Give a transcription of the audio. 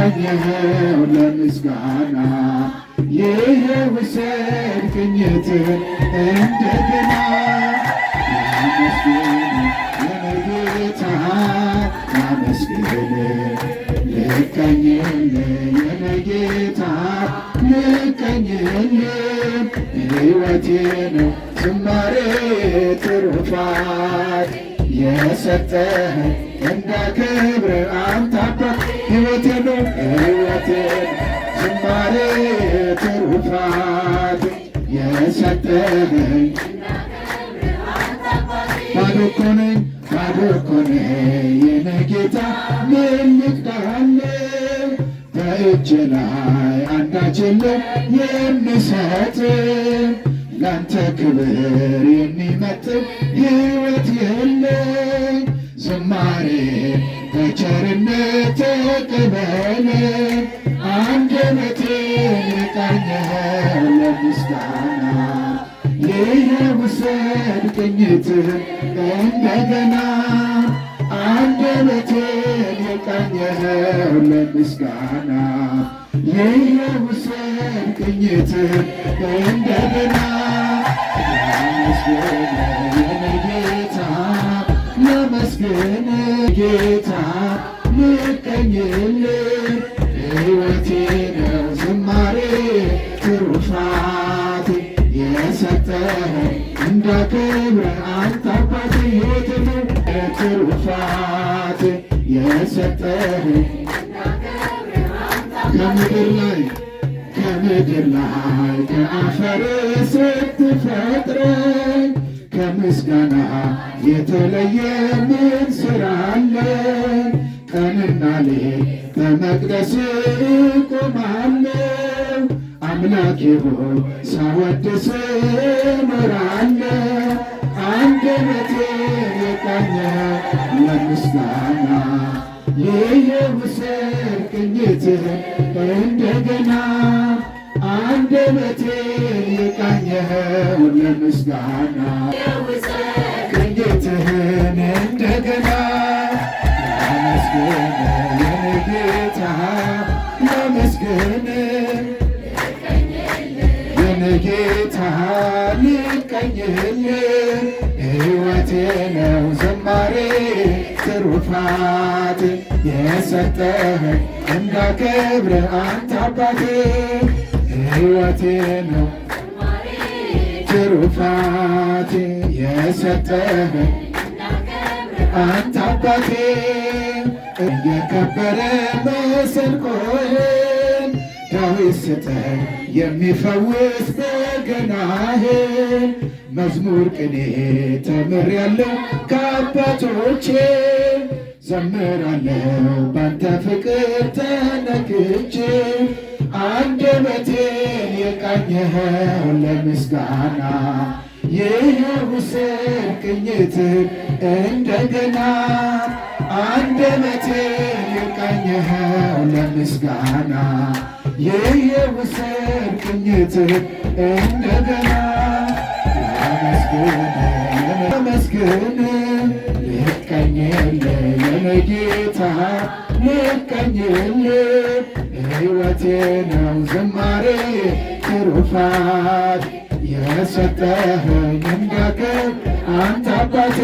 የቃኘኸው ለምስጋና ይህ ውሰድ ቅኝትህን እንደገና ላመስግን የኔ ጌታ ላመስግን ልቀኝልህ የኔ ጌታ ልቀኝልህ ሕይወቴ ነው ዝማሬ ትሩፋት የሰጠኸኝ እንዳከብር አንተ አባት ሕይወቴ ነው ዝማሬ ትሩፋት የሰጠኸኝ ባዶ እኮ ነኝ የኔ ጌታ ምን ልክዳለሁ በእጅ ላይ አንዳች የለም የምሰጥ ላንተ ክብር የሚመጥን ሕይወት የለኝ ዝማሬ በቸርነት ተቀበለ አንደበቴን የቃኘኸው ለምስጋና ይህ ውሰድ ቅኝትህን እንደገና አንደበቴን የቃኘኸው ለምስጋና ይህ ውሰድ ቅኝትህን እንደገና ላመስግን የኔ ጌታ ላመስግን ጌታ ልቀኝልህ ሕይወቴ ነው ዝማሬ ትሩፋት የሰጠኸኝ እንዳከብር አንተ አባቴ ሕይወቴ ነው ትሩፋት የሰጠኸኝ ከምድር ላይ ከአፈር ስትፈጥረኝ ከምስጋና የተለየ ምን ሥራ አለኝ? ቀንና ሌት በመቅደስ እቆማለሁ አምላኬ ሆይ ሳወድስ እኖራለሁ አንደበቴን የቃኘኸው ለምስጋና ይህ ውሰድ ቅኝትህን እንደገና አንደበቴን የቃኘኸው ለምስጋና ቅኝትህን እንደገና ላመስግን የኔ ጌታ ላመስግን የኔ ጌታ ልቀኝልህ ሕይወቴ ነው ዝማሬ ትሩፋት የሰጠኸኝ እንዳከብር አንተ አባቴ ሕይወቴ ነው ትሩፋት የሰጠኸኝ አንተ አባቴ እየከበረ መሰንቆህን ዳዊት ስጠኝ የሚፈውስ በገናህን መዝሙር ቅኔ ተምሬያለሁ ከአባቶቼ ዘምራለሁ ባንተ ፍቅር ተነክቼ አንደበቴን የቃኘኸው ለምስጋና ይህ ውሰድ ቅኝትህን እንደገና አንደበቴን የቃኘኸው ለምስጋና ይህ ውሰድ ቅኝትህን እንደገና ላመስግን ልቀኝልህ የኔ ጌታ ልቀኝልህ ሕይወቴ ነው ዝማሬ ትሩፋት የሰጠኸኝ እንዳከብር አንተ አባቴ